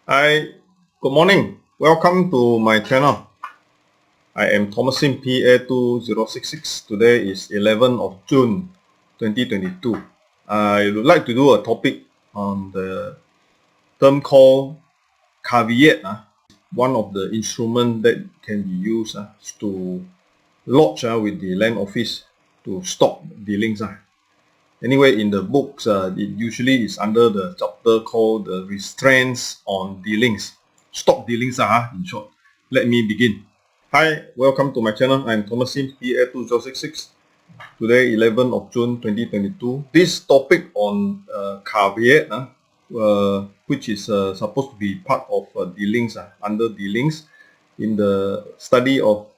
Hi, good morning. Welcome to my channel. I am Thomasin PA2066. Today is 11th of June 2022. I would like to do a topic on the term called caveat. One of the instruments that can be used to lodge with the land office to stop dealings. Anyway, in the books, it usually is under the chapter called the restraints on dealings. Stop dealings, in short. Let me begin. Hi, welcome to my channel. I'm Thomasin PA2066. Today, 11th of June 2022. This topic on caveat, which is supposed to be part of dealings, under dealings, in the study of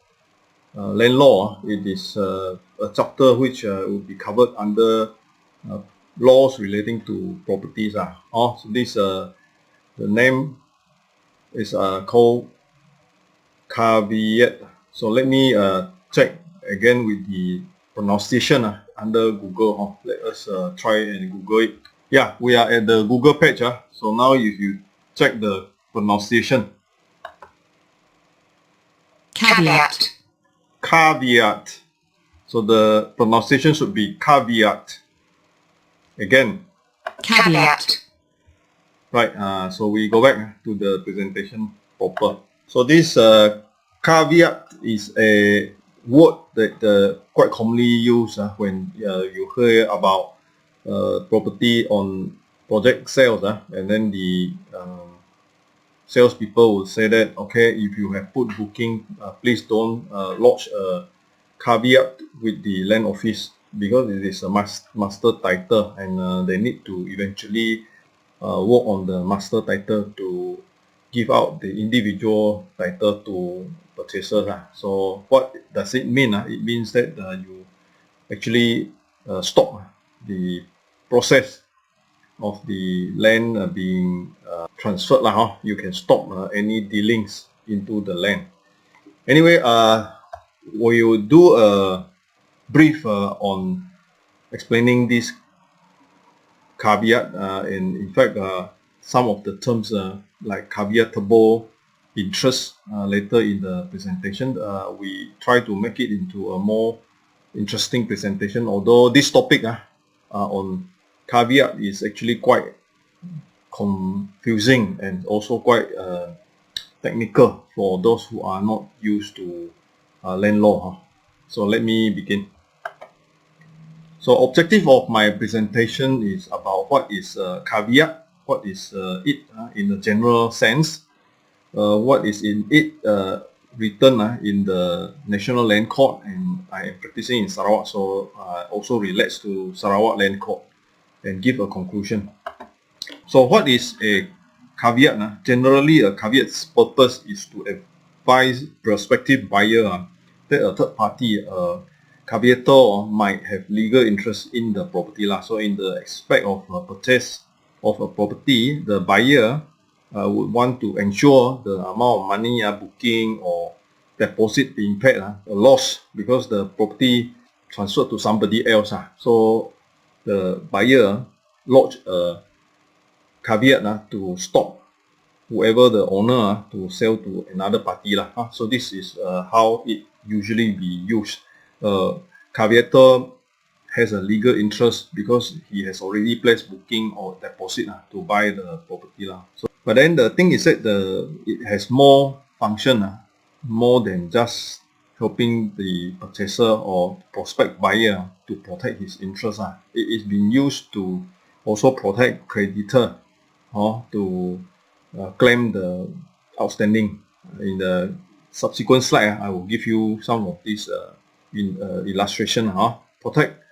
land law, it is a chapter which will be covered under laws relating to properties. So this the name is called caveat. So let me check again with the pronunciation under Google. Let us try and Google it. Yeah, we are at the Google page. So now if you check the pronunciation. Caveat. Caveat. So the pronunciation should be caveat. Again. Caveat. Right, so we go back to the presentation proper. So this caveat is a word that quite commonly used when you hear about property on project sales, and then the salespeople will say that, okay, if you have put booking, please don't lodge a caveat with the land office because it is a master title, and they need to eventually work on the master title to give out the individual title to purchasers. So what does it mean? It means that you actually stop the process of the land being transferred. You can stop any dealings into the land. Anyway, we will do a brief on explaining this caveat, and in fact some of the terms like caveatable interest later in the presentation. We try to make it into a more interesting presentation, although this topic on caveat is actually quite confusing and also quite technical for those who are not used to land law. So let me begin. So objective of my presentation is about what is caveat, what is it in a general sense, what is in it written in the National Land Court, and I am practicing in Sarawak, so also relates to Sarawak Land Court, and give a conclusion. So what is a caveat? Generally, a caveat's purpose is to advise prospective buyer that a third party, caveator, might have legal interest in the property. So in the aspect of purchase of a property, the buyer would want to ensure the amount of money booking or deposit being paid a loss because the property transferred to somebody else. So the buyer lodge a caveat to stop whoever the owner to sell to another party. So this is how it usually be used. Caveator has a legal interest because he has already placed booking or deposit to buy the property. So, but then the thing is that it has more function, more than just helping the purchaser or prospect buyer to protect his interest. It is being used to also protect creditor to claim the outstanding. In the subsequent slide, I will give you some of these illustration. Protect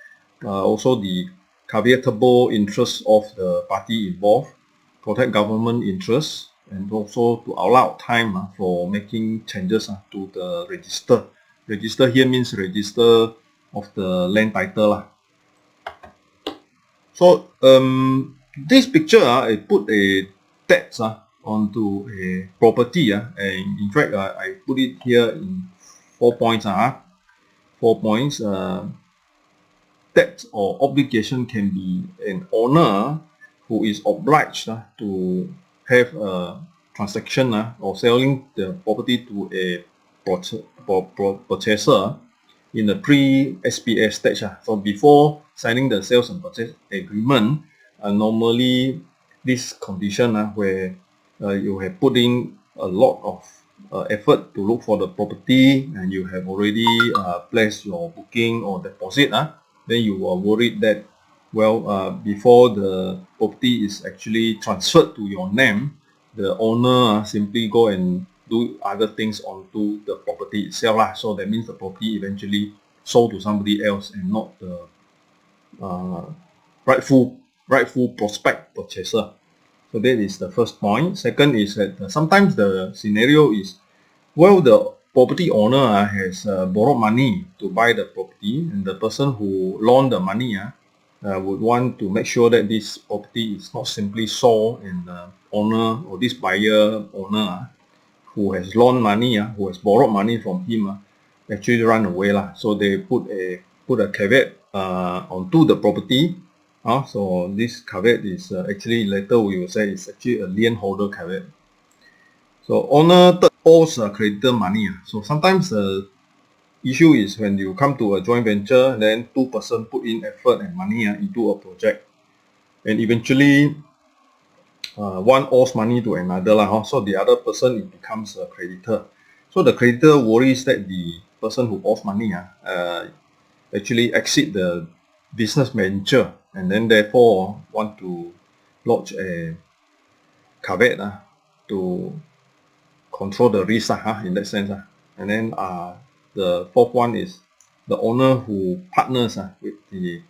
also the caveatable interests of the party involved, protect government interests, and also to allow time for making changes to the register. Register here means register of the land title. So this picture, I put a tax onto a property, and in fact I put it here in 4 points. 4 points. Debt or obligation can be an owner who is obliged to have a transaction or selling the property to a purchaser in the pre-SPS stage. So before signing the sales and purchase agreement, normally this condition where you have put in a lot of effort to look for the property and you have already placed your booking or deposit, then you are worried that, well, before the property is actually transferred to your name, the owner simply go and do other things onto the property itself. So that means the property eventually sold to somebody else and not the rightful prospect purchaser. So that is the first point. Second is that sometimes the scenario is, well, the property owner has borrowed money to buy the property, and the person who loaned the money would want to make sure that this property is not simply sold and the owner or this buyer owner who has loaned money, who has borrowed money from him, actually run away. So they put a caveat onto the property. So this caveat is actually, later we will say, it's actually a lien holder caveat. So owner owes creditor money. So sometimes the issue is when you come to a joint venture, then two persons put in effort and money into a project, and eventually one owes money to another, so the other person becomes a creditor. So the creditor worries that the person who owes money actually exit the business venture, and then therefore want to lodge a caveat to control the risk in that sense. And then the fourth one is the owner who partners with the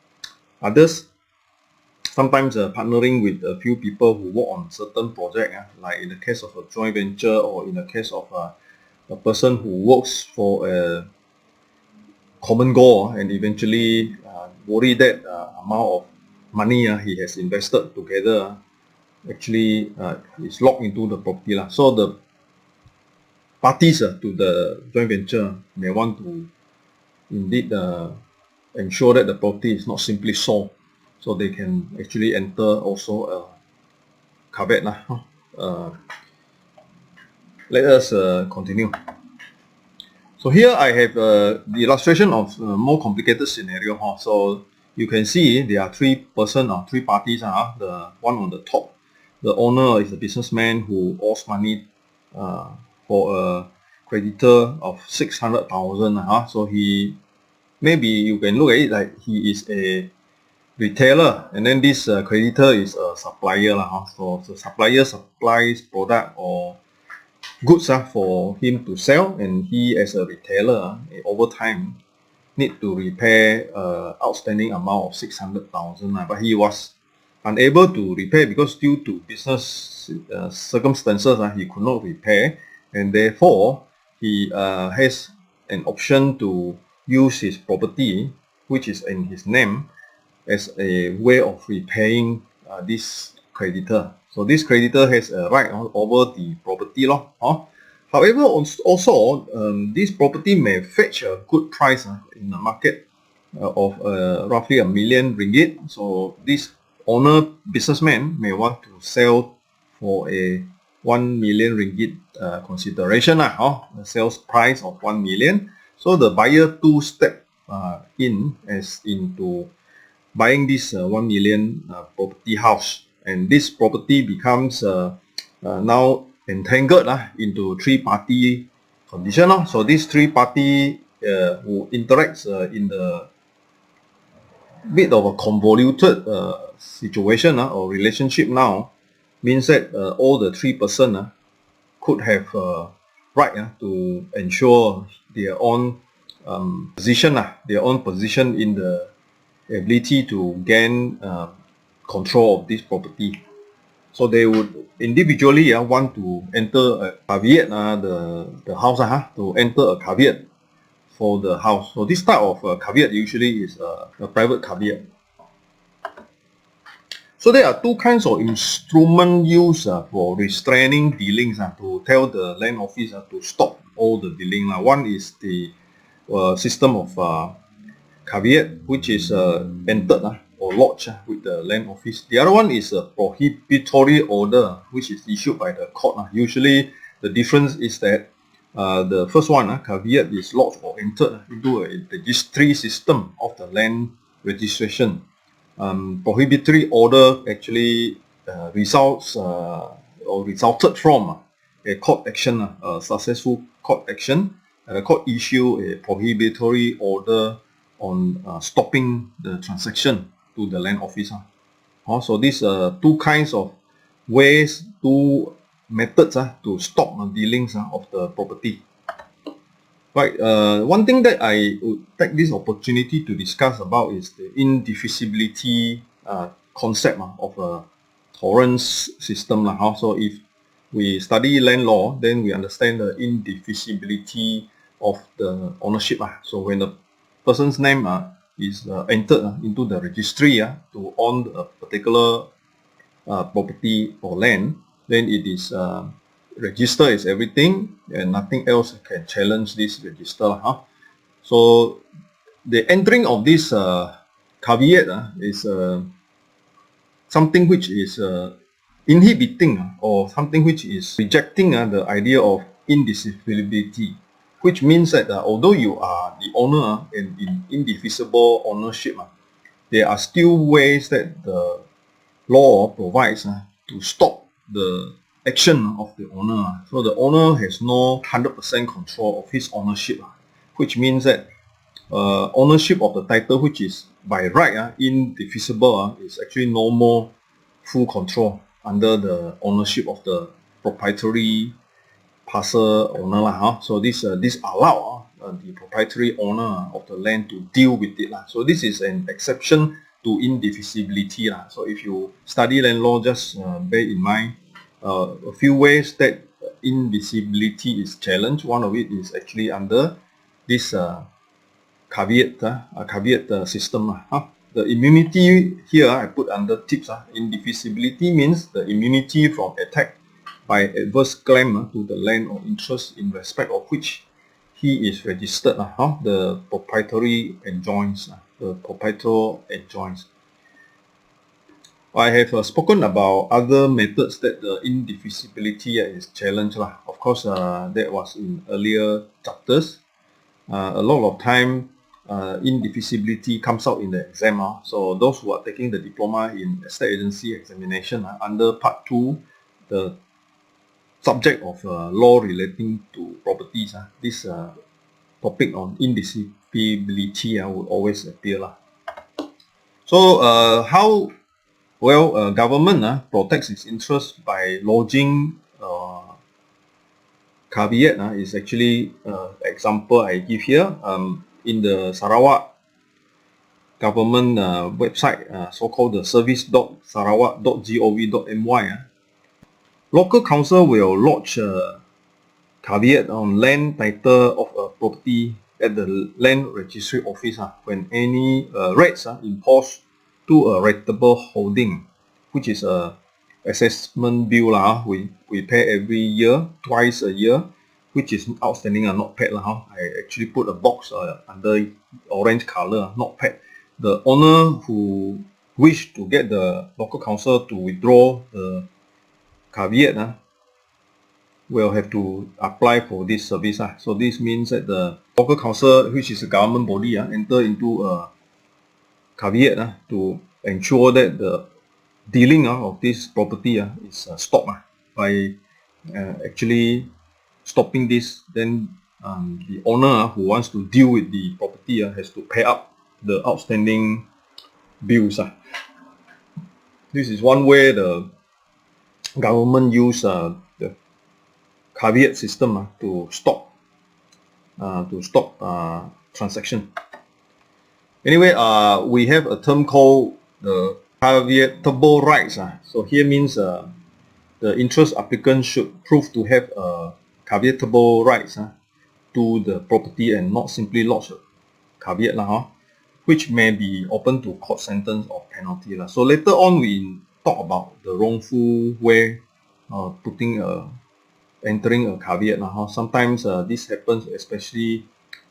others, sometimes partnering with a few people who work on certain project, like in the case of a joint venture, or in the case of a person who works for a common goal, and eventually worry that amount of money he has invested together actually is locked into the property. So the parties to the joint venture may want to indeed ensure that the property is not simply sold, so they can actually enter also a caveat. Let us continue. So here I have the illustration of a more complicated scenario. So you can see there are three parties. The one on the top, the owner is a businessman who owes money for a creditor of 600,000. So he, maybe you can look at it like he is a retailer, and then this creditor is a supplier. So the supplier supplies product or goods for him to sell, and he as a retailer over time need to repay outstanding amount of 600,000, but he was unable to repay because due to business circumstances he could not repay, and therefore he has an option to use his property, which is in his name, as a way of repaying this creditor. So this creditor has a right over the property. However, also this property may fetch a good price in the market of roughly R1 million. So this owner businessman may want to sell for a 1 million ringgit consideration, a sales price of 1 million. So the buyer two-step into buying this 1 million property house, and this property becomes now entangled into three-party condition. So these three-party who interacts in the bit of a convoluted situation or relationship now, means that all the three person could have right to ensure their own position in the ability to gain control of this property. So they would individually want to enter a caveat, the house, to enter a caveat for the house. So this type of caveat usually is a private caveat. So there are two kinds of instrument used for restraining dealings, to tell the land office to stop all the dealing. One is the system of caveat, which is entered or lodged with the land office. The other one is a prohibitory order, which is issued by the court. Usually the difference is that the first one, caveat, is lodged or entered into a registry system of the land registration. Prohibitory order actually resulted from a court action, a successful court action. The court issue a prohibitory order on stopping the transaction to the land office. So these are two kinds of ways, two methods to stop dealings of the property. Right. One thing that I would take this opportunity to discuss about is the indivisibility concept of a torrents system. So if we study land law, then we understand the indivisibility of the ownership. So when the person's name is entered into the registry to own a particular property or land, then it is register is everything, and nothing else can challenge this register. So the entering of this caveat is something which is inhibiting or something which is rejecting the idea of indivisibility, which means that although you are the owner and in indivisible ownership, there are still ways that the law provides to stop the action of the owner. So the owner has no 100% control of his ownership, which means that ownership of the title, which is by right indivisible, is actually no more full control under the ownership of the proprietary parcel owner. So this allow the proprietary owner of the land to deal with it. So this is an exception to indivisibility. So if you study land law, just bear in mind a few ways that indivisibility is challenged. One of it is actually under this caveat system. The immunity here I put under tips. Indivisibility means the immunity from attack by adverse claim to the land or interest in respect of which he is registered. The proprietary enjoins. The proprietor enjoins. I have spoken about other methods that the indivisibility is challenged. Of course, that was in earlier chapters. A lot of time, indivisibility comes out in the exam. So those who are taking the diploma in estate agency examination under part 2, the subject of law relating to properties, this topic on indivisibility will always appear. So how government protects its interest by lodging caveat is actually example I give here. In the Sarawak government website, so-called the service.sarawak.gov.my, local council will lodge a caveat on land title of a property at the land registry office when any rates imposed to a rateable holding, which is a assessment bill we pay every year, twice a year, which is outstanding not paid. I actually put a box under orange color, not paid. The owner who wish to get the local council to withdraw the caveat will have to apply for this service. So this means that the local council, which is a government body, enter into a caveat to ensure that the dealing of this property is stopped by actually stopping this. Then the owner who wants to deal with the property has to pay up the outstanding bills. This is one way the government use the caveat system to stop transaction. Anyway, we have a term called the caveatable rights. So here means the interest applicant should prove to have caveatable rights to the property and not simply lodge a caveat, which may be open to court sentence or penalty. So later on we talk about the wrongful way entering a caveat. Sometimes this happens, especially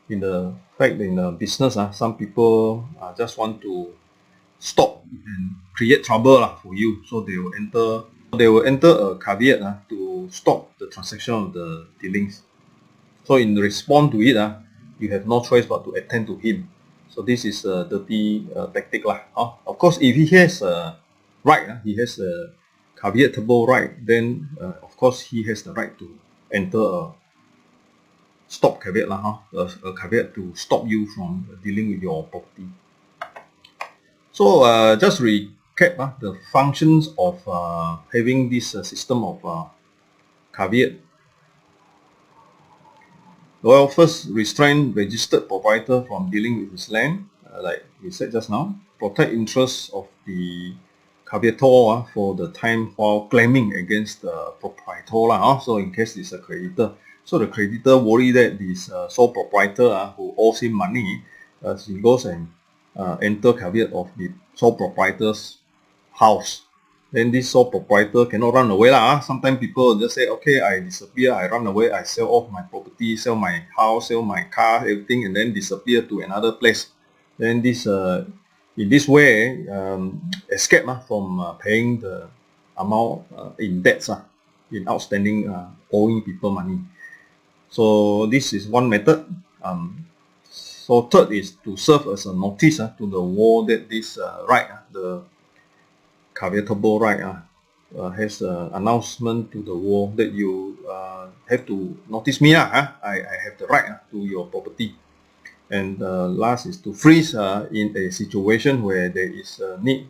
in the fact that in the business, some people just want to stop and create trouble for you. So they will enter a caveat to stop the transaction of the dealings. So in response to it, you have no choice but to attend to him. So this is a dirty tactic lah. Of course, if he has a right, he has a caveatable right, then of course he has the right to enter a stop caveat lah, a caveat to stop you from dealing with your property. So just recap the functions of having this system of caveat. Well, first, restrain registered proprietor from dealing with his land, like we said just now. Protect interests of the caveator for the time while claiming against the proprietor. So in case it's a creditor. So the creditor worry that this sole proprietor who owes him money, he goes and enter caveat of the sole proprietor's house. Then this sole proprietor cannot run away lah. Sometimes people just say, okay, I disappear, I run away, I sell off my property, sell my house, sell my car, everything, and then disappear to another place. Then this, in this way, escape from paying the amount in debts, in outstanding, owing people money. So this is one method. So third is to serve as a notice to the world that this right, the caveatable right, has an announcement to the world that you have to notice me. I have the right to your property. And last is to freeze in a situation where there is a need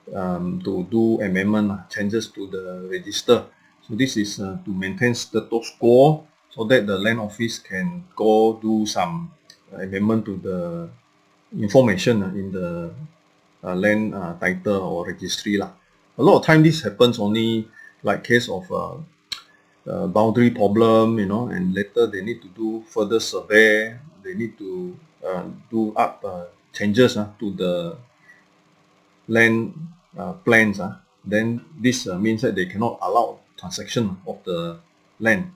to do amendment, changes to the register. So this is to maintain status quo so that the land office can go do some amendment to the information in the land title or registry lah. A lot of time this happens only like case of boundary problem, and later they need to do further survey. They need to do up changes to the land plans. Then this means that they cannot allow transaction of the land.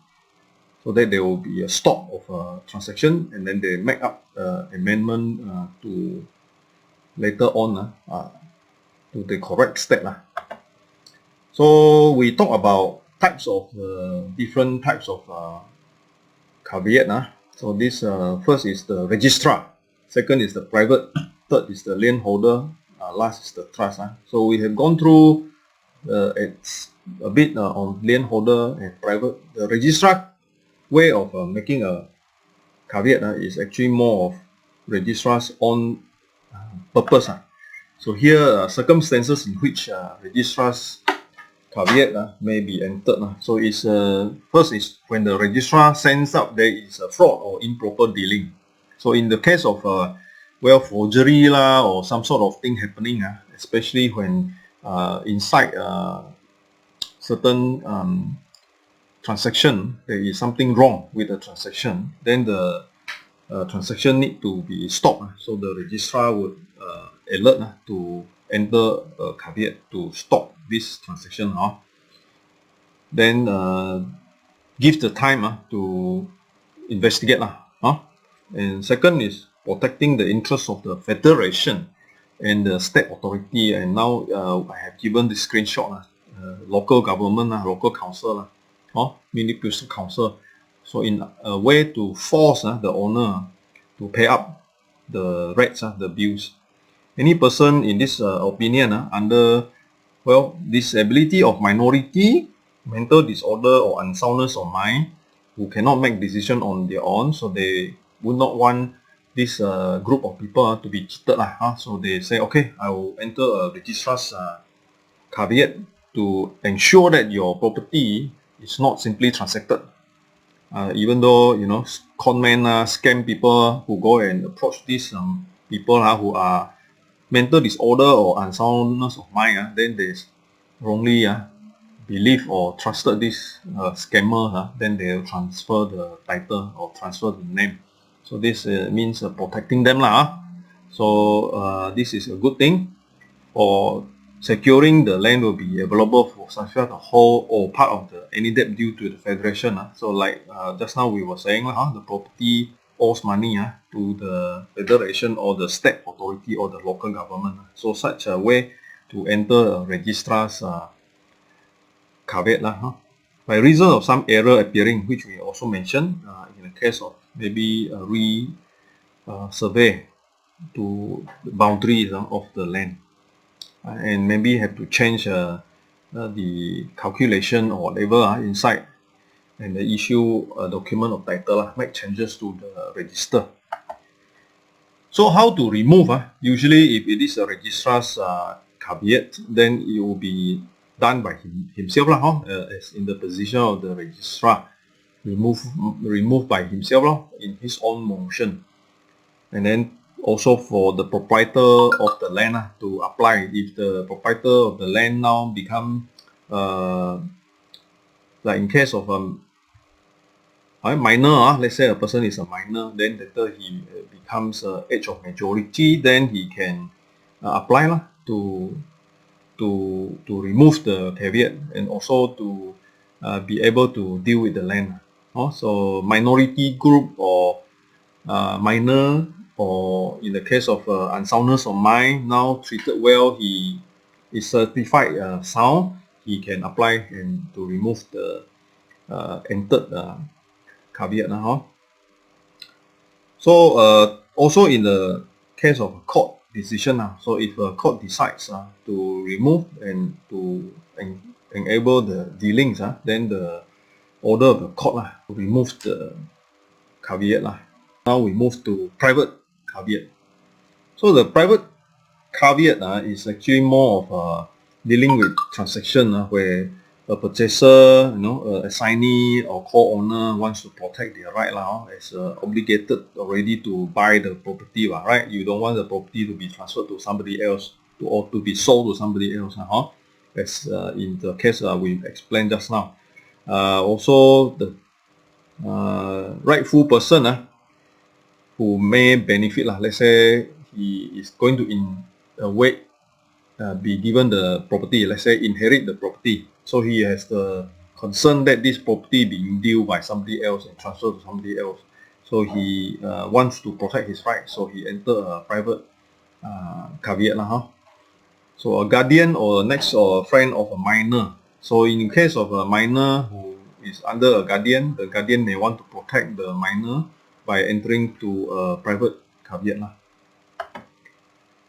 So that there will be a stop of a transaction, and then they make up amendment to later on to the correct step lah. So we talk about types of different types of caveat. So this first is the registrar, second is the private, third is the lien holder, last is the trust. So we have gone through it's a bit on lien holder and private. The registrar way of making a caveat is actually more of registrar's own purpose. So here circumstances in which registrar's caveat may be entered. So it's first is when the registrar sends up there is a fraud or improper dealing. So in the case of forgery or some sort of thing happening, especially when inside certain transaction there is something wrong with the transaction, then the transaction need to be stopped. So the registrar would alert to enter a caveat to stop this transaction. Then give the time to investigate. And second is protecting the interests of the federation and the state authority. And now I have given the screenshot, local government, local council, municipal council. So in a way to force the owner to pay up the rates, the bills. Any person in this opinion under disability of minority, mental disorder or unsoundness of mind, who cannot make decision on their own, so they would not want this group of people to be cheated. So they say, okay, I will enter a registrar's caveat to ensure that your property is not simply transacted. Even though, conmen, scam people who go and approach these people who are mental disorder or unsoundness of mind, then they wrongly believe or trusted this scammer, then they will transfer the title or transfer the name. So this means protecting them lah. So this is a good thing for securing the land will be available for subscribe the whole or part of the any debt due to the federation. So like just now we were saying, the property owes money to the federation or the state authority or the local government. So such a way to enter a registrar's caveat by reason of some error appearing, which we also mentioned in the case of maybe a survey to the boundaries of the land, and maybe have to change the calculation or whatever inside, and they issue a document of title, make changes to the register. So how to remove? Usually if it is a registrar's caveat, then it will be done by himself as in the position of the registrar, remove by himself in his own motion. And then also for the proprietor of the land to apply. If the proprietor of the land now become like in case of a minor, let's say a person is a minor, then later he becomes age of majority, then he can apply to remove the caveat and also to be able to deal with the land. So minority group or minor, or in the case of unsoundness of mind, now treated well, he is certified sound, he can apply and to remove the entered caveat. So also in the case of a court decision, so if a court decides to remove and to enable the dealings, then the order of the court to remove the caveat. Now we move to private caveat. So the private caveat is actually more of dealing with transaction where a purchaser, a assignee or co-owner wants to protect their right as obligated already to buy the property, right? You don't want the property to be transferred to somebody else or to be sold to somebody else, as in the case we explained just now. Also the rightful person who may benefit, let's say he is going to in a way be given the property, let's say inherit the property, so he has the concern that this property being due by somebody else and transferred to somebody else, so he wants to protect his right, so he enter a private caveat. So a guardian or next or a friend of a minor, so in case of a minor who is under a guardian, the guardian may want to protect the minor by entering to a private caveat.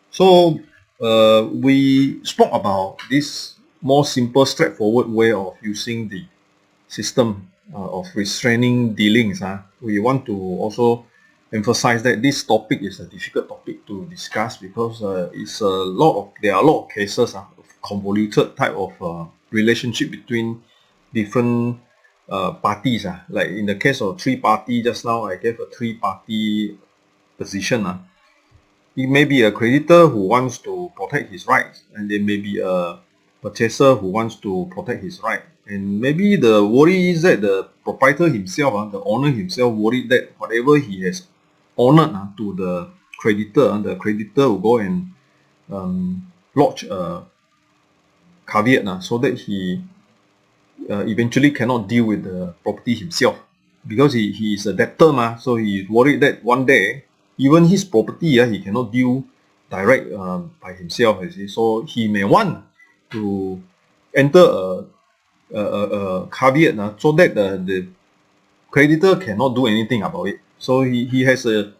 So we spoke about this more simple, straightforward way of using the system of restraining dealings. We want to also emphasize that this topic is a difficult topic to discuss because there are a lot of cases of convoluted type of relationship between different parties. Like in the case of three-party, just now I gave a three-party position. It may be a creditor who wants to protect his rights, and there may be a purchaser who wants to protect his right. And maybe the worry is that the proprietor himself, the owner himself, worried that whatever he has honored to the creditor will go and lodge a caveat so that he eventually cannot deal with the property himself, because he is a debtor, so he is worried that one day even his property he cannot deal direct by himself, so he may want to enter a caveat so that the creditor cannot do anything about it. So he has a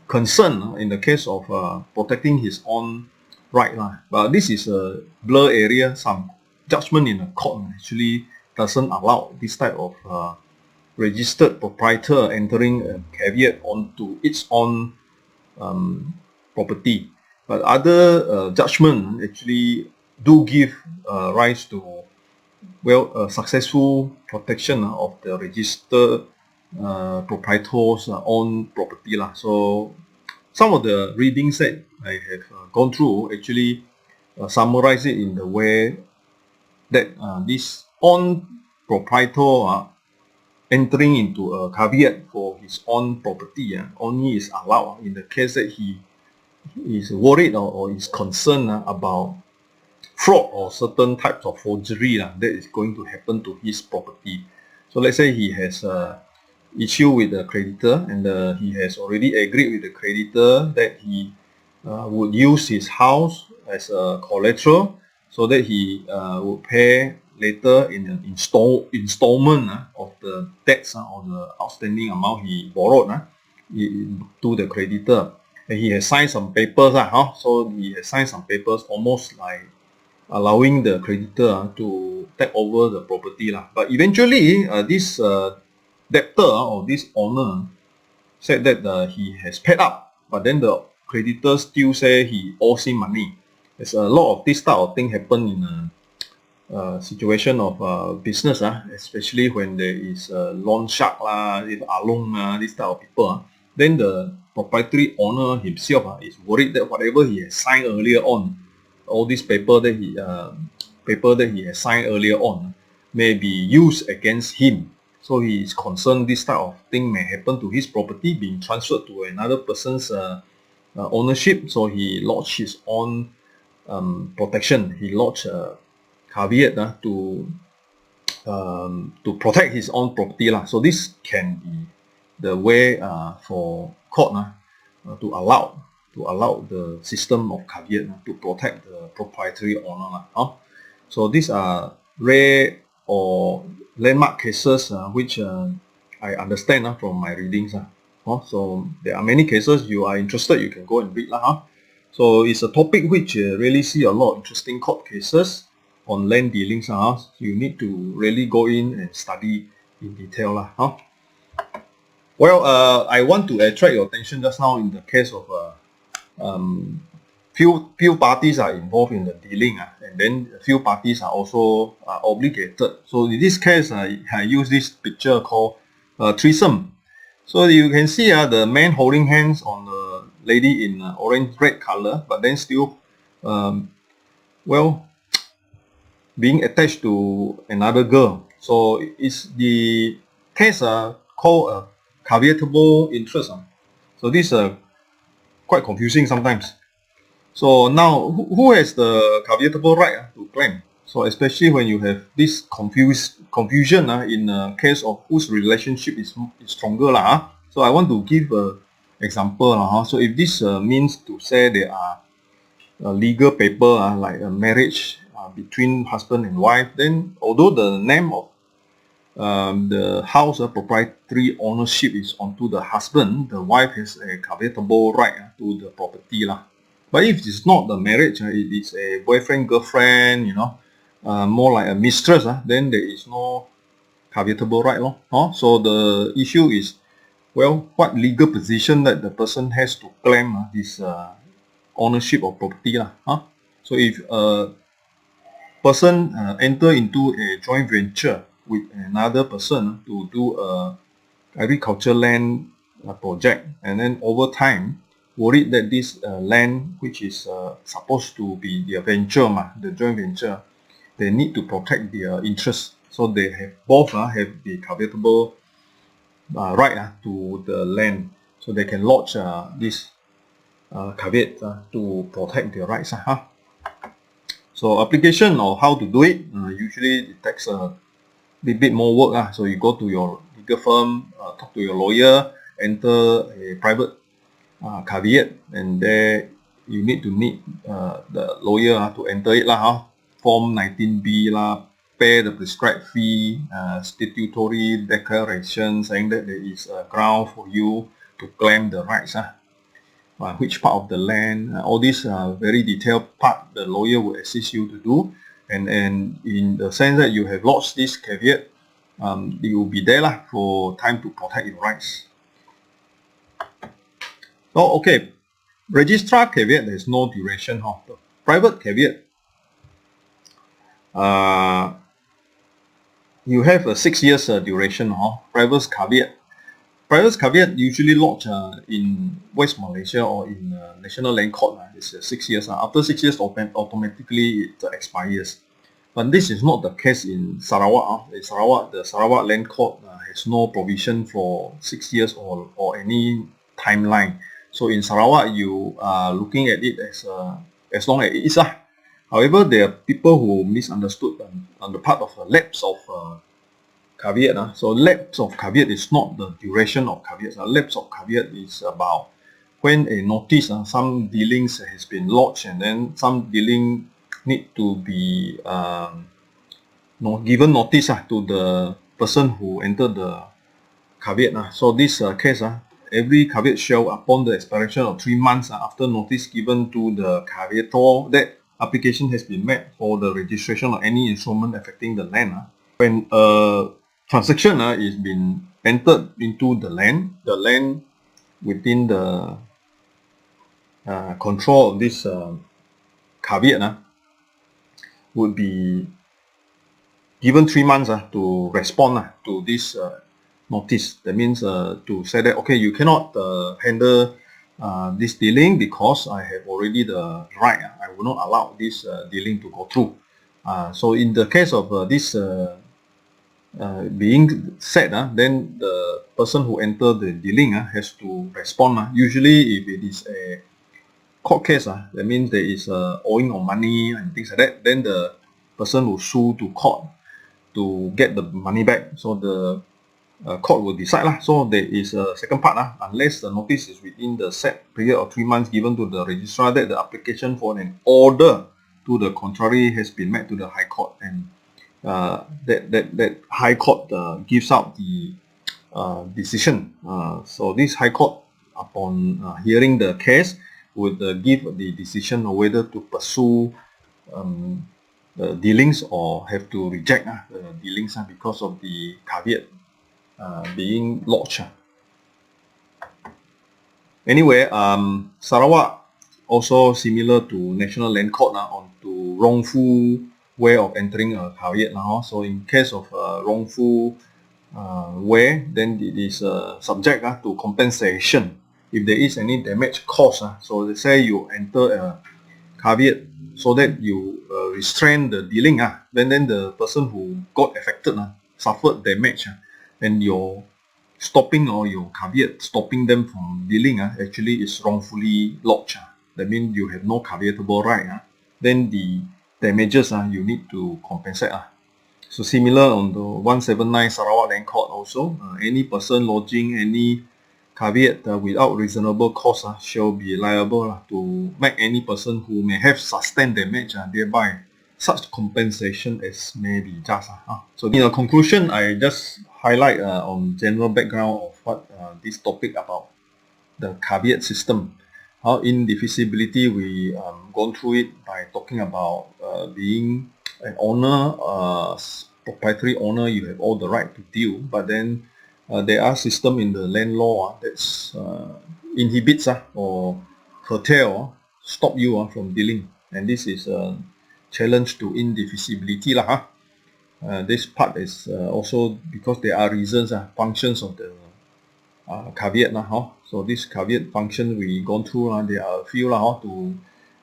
concern in the case of protecting his own right. But this is a blur area. Some judgment in the court actually doesn't allow this type of registered proprietor entering a caveat onto its own property. But other judgment actually do give rise to successful protection of the registered proprietor's own property. So some of the readings that I have gone through actually summarize it in the way that this own proprietor entering into a caveat for his own property only is allowed in the case that he is worried or is concerned about fraud or certain types of forgery that is going to happen to his property. So let's say he has issue with the creditor, and he has already agreed with the creditor that he would use his house as a collateral so that he would pay later in an installment of the debts or the outstanding amount he borrowed to the creditor. And he has signed some papers, so he has signed some papers almost like allowing the creditor to take over the property. But eventually, this debtor or this owner said that he has paid up, but then the creditor still say he owes him money. There's a lot of this type of thing happen in a situation of business, especially when there is a loan shark along this type of people. Then the proprietary owner himself is worried that whatever he has signed earlier on, all this paper that he has signed earlier on, may be used against him. So he is concerned this type of thing may happen to his property being transferred to another person's ownership. So he lodged his own protection. He lodged a caveat to protect his own property. So this can be the way for court to allow the system of caveat to protect the proprietary owner. So these are rare or landmark cases which I understand from my readings. So there are many cases. You are interested, you can go and read. So it's a topic which really see a lot of interesting court cases on land dealings. You need to really go in and study in detail. Well, I want to attract your attention just now in the case of few parties are involved in the dealing, and then a few parties are also obligated. So in this case, I use this picture called threesome. So you can see the man holding hands on the lady in orange red color, but then still being attached to another girl. So it's the case called a caveatable interest. So this quite confusing sometimes. So now, who has the caveatable right to claim? So especially when you have this confusion in a case of whose relationship is stronger. So I want to give an example. So if this means to say there are legal paper like a marriage between husband and wife, then although the name of the house proprietary ownership is onto the husband, the wife has a caveatable right to the property. But if it's not the marriage, it is a boyfriend, girlfriend, more like a mistress, then there is no caveatable right. So the issue is, what legal position that the person has to claim this ownership of property. So if a person enter into a joint venture with another person to do a agriculture land project, and then over time worried that this land which is supposed to be their venture, the joint venture, they need to protect their interests. So they have both have the caveatable right to the land, so they can lodge this caveat to protect their rights. So application or how to do it, usually it takes a bit more work. So you go to your legal firm, talk to your lawyer, enter a private caveat, and there you need the lawyer to enter it form 19B pay the prescribed fee, statutory declaration saying that there is a ground for you to claim the rights, which part of the land, all these very detailed part the lawyer will assist you to do, and in the sense that you have lodged this caveat, it will be there for time to protect your rights. So okay, registrar caveat, there is no duration. The private caveat, you have a 6 years duration. Private caveat usually lodged in West Malaysia or in National Land Court. It's 6 years. After 6 years, automatically it expires. But this is not the case in Sarawak. In Sarawak, the Sarawak Land Court has no provision for 6 years or any timeline. So in Sarawak, you are looking at it as long as it is. However, there are people who misunderstood on the part of a lapse of caveat. So lapse of caveat is not the duration of caveat. Lapse of caveat is about when a notice, some dealings has been lodged, and then some dealing need to be given notice to the person who entered the caveat. So this case, every caveat shall, upon the expiration of 3 months after notice given to the caveator that application has been made for the registration of any instrument affecting the land. When a transaction is been entered into the land within the control of this caveat would be given 3 months to respond to this notice. That means to say that, okay, you cannot handle this dealing because I have already the right. I will not allow this dealing to go through. So in the case of this being said, then the person who entered the dealing has to respond. Usually, if it is a court case, that means there is owing of money and things like that, then the person will sue to court to get the money back. So the court will decide. So there is a second part, unless the notice is within the set period of 3 months given to the registrar that the application for an order to the contrary has been made to the High Court, and that High Court gives out the decision. So this High Court, upon hearing the case, would give the decision on whether to pursue dealings or have to reject the dealings because of the caveat being lodged. Anyway, Sarawak also similar to National Land Court on to wrongful way of entering a caveat. So in case of wrongful way, then it is subject to compensation if there is any damage caused. So let's say you enter a caveat so that you restrain the dealing, then the person who got affected suffered damage, and your stopping or your caveat stopping them from dealing actually is wrongfully lodged. That means you have no caveatable right. Then the damages you need to compensate. So similar on the 179 Sarawak Land Court also, any person lodging any caveat without reasonable cause shall be liable to make any person who may have sustained damage thereby such compensation as may be just. So in a conclusion, I just highlight on general background of what this topic about the caveat system. How indivisibility, we gone through it by talking about being an owner, proprietary owner, you have all the right to deal, but then there are systems in the land law that inhibits or curtail, stop you from dealing, and this is a challenge to indivisibility. This part is also because there are reasons, functions of the caveat. So this caveat function we gone through, there are a few to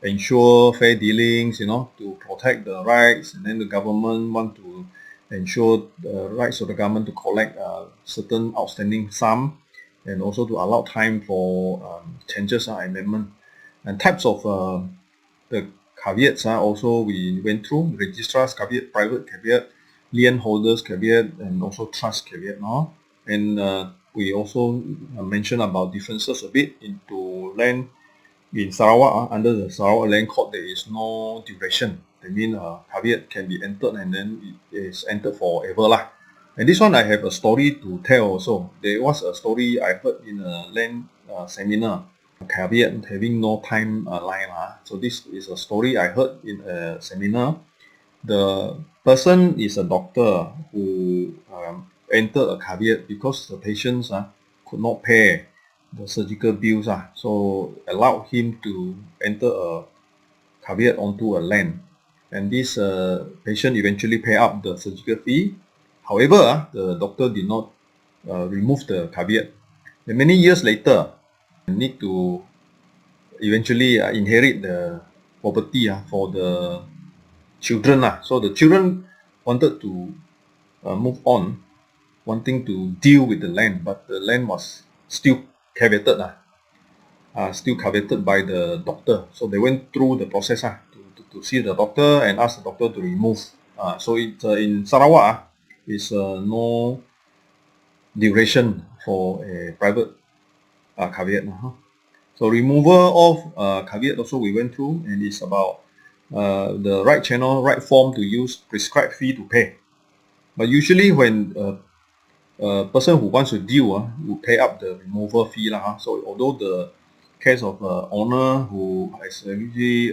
ensure fair dealings, to protect the rights, and then the government want to ensure the rights of the government to collect certain outstanding sum, and also to allow time for changes amendment. And types of the caveats also we went through: registrar's caveat, private caveat, lien holders caveat, and also trust caveat. And we also mentioned about differences a bit into land. In Sarawak, under the Sarawak Land Court, there is no duration. That means caveat can be entered and then it is entered forever. And this one I have a story to tell also. There was a story I heard in a land seminar, caveat having no time line. So this is a story I heard in a seminar. The person is a doctor who entered a caveat because the patients could not pay the surgical bills, so allowed him to enter a caveat onto a land, and this patient eventually pay up the surgical fee. However, the doctor did not remove the caveat, and many years later need to eventually inherit the property for the children. So the children wanted to move on, wanting to deal with the land, but the land was still caveated, still caveated by the doctor. So they went through the process to see the doctor and ask the doctor to remove. So it's in Sarawak, is no duration for a private caveat. So removal of caveat also we went through, and it's about the right channel, right form to use, prescribed fee to pay. But usually when a person who wants to deal will pay up the removal fee. So although the case of owner who has already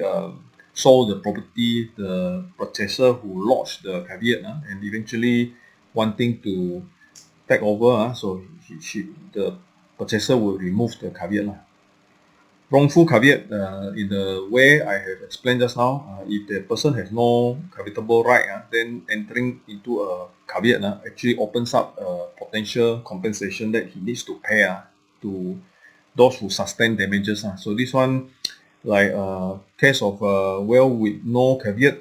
sold the property, the purchaser who lodged the caveat and eventually wanting to take over, so the purchaser will remove the caveat. Wrongful caveat, in the way I have explained just now, if the person has no caveatable right, then entering into a caveat actually opens up potential compensation that he needs to pay to those who sustain damages. So this one, like case of well with no caveat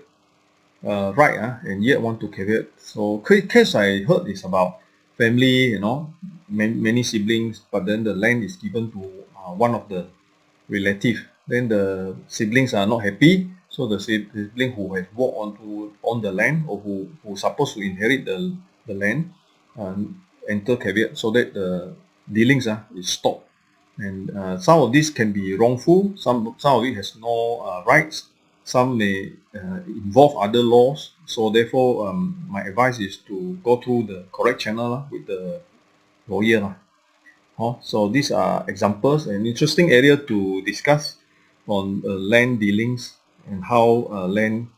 right, and yet want to caveat. So case I heard is about family, many siblings, but then the land is given to one of the relative. Then the siblings are not happy, so the sibling who has walked on the land, or who supposed to inherit the land, enter caveat so that the dealings is stopped. And some of this can be wrongful, some of it has no rights, some may involve other laws. So therefore my advice is to go through the correct channel with the lawyer. So these are examples, an interesting area to discuss on land dealings and how land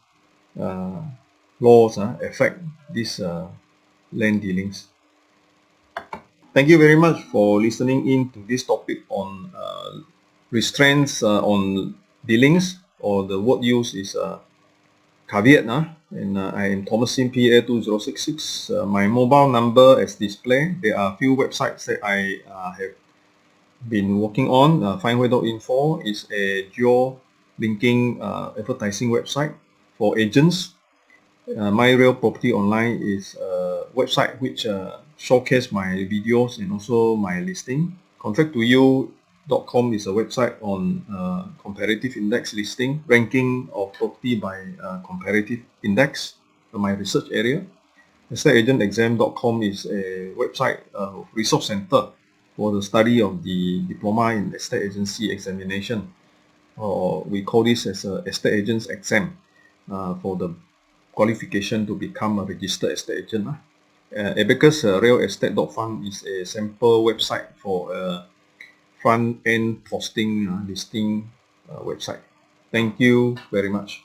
laws affect these land dealings. Thank you very much for listening in to this topic on restraints on dealings, or the word used is caveat. And I am Thomas Sim, PA 2066. My mobile number is displayed. There are a few websites that I have been working on. Findway.info is a geo-linking advertising website for agents. My Real Property Online is a website which showcase my videos and also my listing. Contract2you.com is a website on comparative index listing, ranking of property by comparative index, my research area. EstateAgentExam.com is a website resource center for the study of the diploma in estate agency examination, or we call this as a estate agent's exam, for the qualification to become a registered estate agent. Abacus realestate.fund is a sample website for a front-end posting listing website. Thank you very much.